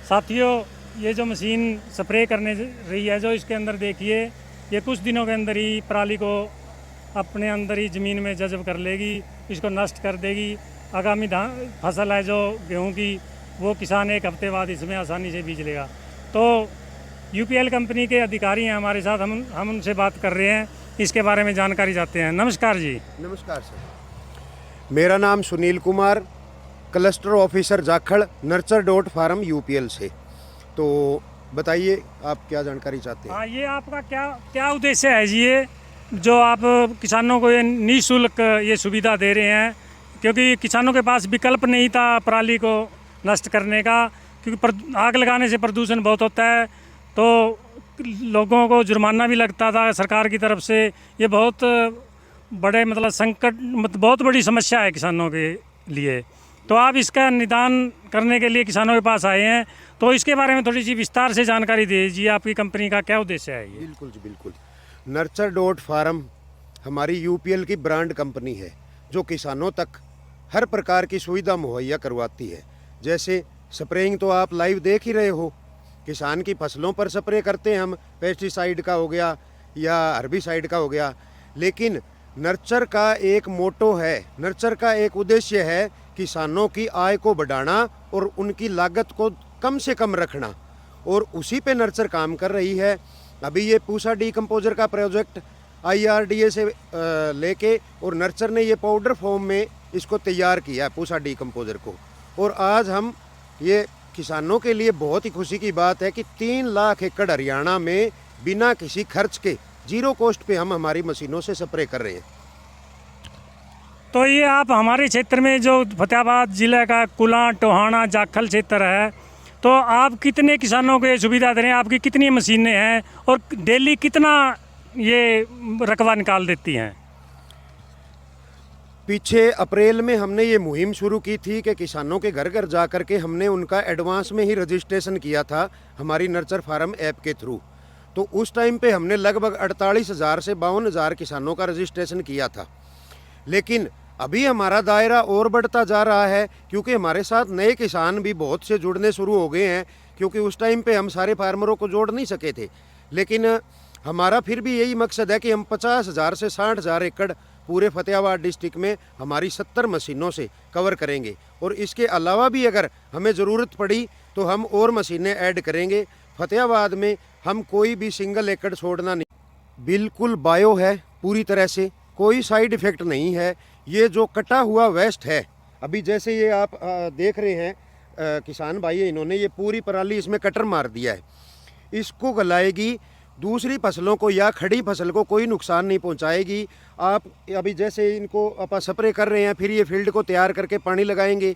साथियों, ये जो मशीन स्प्रे करने रही है, जो इसके अंदर देखिए, ये कुछ दिनों के अंदर ही पराली को अपने अंदर ही ज़मीन में जज़ब कर लेगी, इसको नष्ट कर देगी। आगामी फसल है जो गेहूं की, वो किसान एक हफ्ते बाद इसमें आसानी से बीज लेगा। तो यूपीएल कंपनी के अधिकारी हैं हमारे साथ, हम उनसे बात कर रहे हैं, इसके बारे में जानकारी चाहते हैं। नमस्कार जी। नमस्कार सर, मेरा नाम Sunil Kumar, cluster officer Jakhar, nurture.farm UPL से। तो बताइए आप क्या जानकारी चाहते हैं? हाँ, ये आपका क्या उद्देश्य है जी, ये जो आप किसानों को ये निःशुल्क ये सुविधा दे रहे हैं? क्योंकि किसानों के पास विकल्प नहीं था पराली को नष्ट करने का, क्योंकि आग लगाने से प्रदूषण बहुत होता है, तो लोगों को जुर्माना भी लगता था सरकार की तरफ से। ये बहुत बड़े संकट, बहुत बड़ी समस्या है किसानों के लिए। तो आप इसका निदान करने के लिए किसानों के पास आए हैं, तो इसके बारे में थोड़ी सी विस्तार से जानकारी दीजिए। आपकी कंपनी का क्या उद्देश्य है ये? बिल्कुल जी, बिल्कुल। nurture.farm हमारी यूपीएल की ब्रांड कंपनी है, जो किसानों तक हर प्रकार की सुविधा मुहैया करवाती है। जैसे स्प्रेइंग तो आप लाइव देख ही रहे हो, किसान की फसलों पर स्प्रे करते हैं हम, पेस्टिसाइड का हो गया या हर्बिसाइड का हो गया। लेकिन नर्चर का एक मोटो है, नर्चर का एक उद्देश्य है किसानों की आय को बढ़ाना और उनकी लागत को कम से कम रखना, और उसी पे नर्चर काम कर रही है। अभी ये पूसा डीकम्पोजर का प्रोजेक्ट IRDA से लेके, और नर्चर ने ये पाउडर फॉर्म में इसको तैयार किया है पूसा डीकम्पोजर को। और आज हम ये किसानों के लिए बहुत ही खुशी की बात है कि 3 लाख एकड़ हरियाणा में बिना किसी खर्च के, जीरो कॉस्ट पे हम हमारी मशीनों से स्प्रे कर रहे हैं। तो ये आप हमारे क्षेत्र में जो फतेहाबाद जिले का कुलां, टोहाना, जाखल क्षेत्र है, तो आप कितने किसानों को ये सुविधा दे रहे हैं? आपकी कितनी मशीनें हैं और डेली कितना ये रकबा निकाल देती हैं? पीछे अप्रैल में हमने ये मुहिम शुरू की थी कि किसानों के घर घर जा कर के हमने उनका एडवांस में ही रजिस्ट्रेशन किया था हमारी नर्चर फार्म ऐप के थ्रू। तो उस टाइम पे हमने लगभग 48,000 से 52,000 किसानों का रजिस्ट्रेशन किया था। लेकिन अभी हमारा दायरा और बढ़ता जा रहा है, क्योंकि हमारे साथ नए किसान भी बहुत से जुड़ने शुरू हो गए हैं। क्योंकि उस टाइम पे हम सारे फार्मरों को जोड़ नहीं सके थे, लेकिन हमारा फिर भी यही मकसद है कि हम 50,000 से 60,000 एकड़ पूरे फतेहाबाद डिस्ट्रिक्ट में हमारी 70 मशीनों से कवर करेंगे। और इसके अलावा भी अगर हमें ज़रूरत पड़ी तो हम और मशीनें ऐड करेंगे। फतेहाबाद में हम कोई भी सिंगल एकड़ छोड़ना नहीं, बिल्कुल बायो है पूरी तरह से, कोई साइड इफ़ेक्ट नहीं है। ये जो कटा हुआ वेस्ट है, अभी जैसे ये आप देख रहे हैं, किसान भाई इन्होंने ये पूरी पराली इसमें कटर मार दिया है, इसको गलाएगी, दूसरी फसलों को या खड़ी फसल को कोई नुकसान नहीं पहुंचाएगी। आप अभी जैसे इनको आप स्प्रे कर रहे हैं, फिर ये फील्ड को तैयार करके पानी लगाएंगे,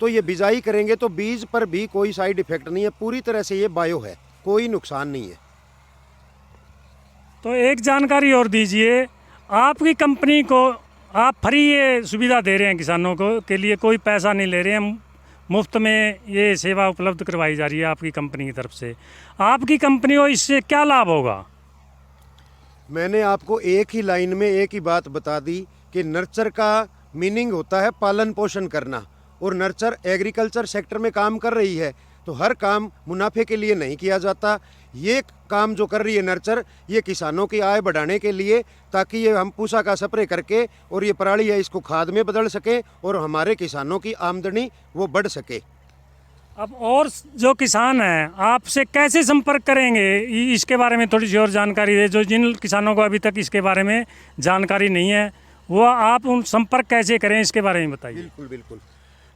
तो ये बिजाई करेंगे तो बीज पर भी कोई साइड इफ़ेक्ट नहीं है, पूरी तरह से ये बायो है, कोई नुकसान नहीं है। तो एक जानकारी और दीजिए, आपकी कंपनी को आप फ्री ये सुविधा दे रहे हैं किसानों को के लिए, कोई पैसा नहीं ले रहे हैं, मुफ्त में ये सेवा उपलब्ध करवाई जा रही है आपकी कंपनी की तरफ से। आपकी कंपनी को इससे क्या लाभ होगा? मैंने आपको एक ही लाइन में एक ही बात बता दी कि नर्चर का मीनिंग होता है पालन पोषण करना, और नर्चर एग्रीकल्चर सेक्टर में काम कर रही है, तो हर काम मुनाफे के लिए नहीं किया जाता। ये काम जो कर रही है नर्चर, ये किसानों की आय बढ़ाने के लिए, ताकि ये हम पूसा का स्प्रे करके और ये पराली है इसको खाद में बदल सके और हमारे किसानों की आमदनी वो बढ़ सके। अब और जो किसान हैं आपसे कैसे संपर्क करेंगे, इसके बारे में थोड़ी सी और जानकारी दे। जो जिन किसानों को अभी तक इसके बारे में जानकारी नहीं है, वो आप उन संपर्क कैसे करें, इसके बारे में बताइए। बिल्कुल बिल्कुल।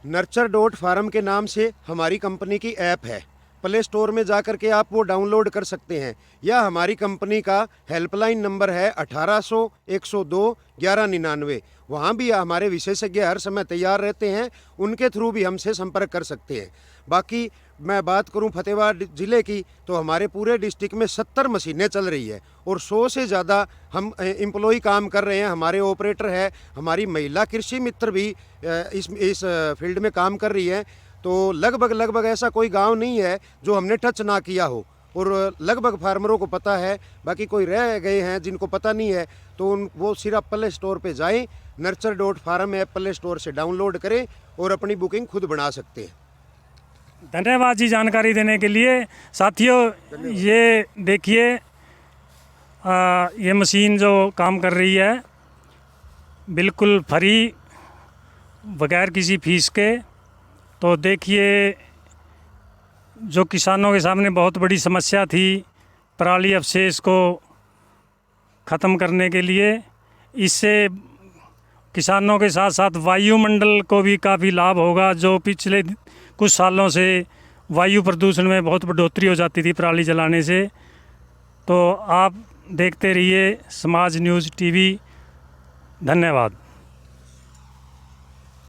nurture.farm के नाम से हमारी कंपनी की ऐप है, प्ले स्टोर में जा कर के आप वो डाउनलोड कर सकते हैं, या हमारी कंपनी का हेल्पलाइन नंबर है 1800 102 1199। वहाँ भी हमारे विशेषज्ञ हर समय तैयार रहते हैं, उनके थ्रू भी हमसे संपर्क कर सकते हैं। बाकी मैं बात करूं फतेहाबाद ज़िले की, तो हमारे पूरे डिस्ट्रिक्ट में 70 मशीनें चल रही है और 100 से ज़्यादा हम एम्प्लॉय काम कर रहे हैं। हमारे ऑपरेटर है, हमारी महिला कृषि मित्र भी इस फील्ड में काम कर रही है। तो लगभग ऐसा कोई गांव नहीं है जो हमने टच ना किया हो, और लगभग फार्मरों को पता है। बाकी कोई रह गए हैं जिनको पता नहीं है, तो वो सिर्फ प्ले स्टोर पे जाएं, nurture.farm ऐप प्ले स्टोर से डाउनलोड करें और अपनी बुकिंग खुद बना सकते हैं। धन्यवाद जी जानकारी देने के लिए। साथियों ये देखिए ये मशीन जो काम कर रही है बिल्कुल फ्री, बगैर किसी फीस के। तो देखिए जो किसानों के सामने बहुत बड़ी समस्या थी पराली अवशेष को ख़त्म करने के लिए, इससे किसानों के साथ साथ वायुमंडल को भी काफ़ी लाभ होगा। जो पिछले कुछ सालों से वायु प्रदूषण में बहुत बढ़ोतरी हो जाती थी पराली जलाने से। तो आप देखते रहिए समाज न्यूज़ टीवी। धन्यवाद।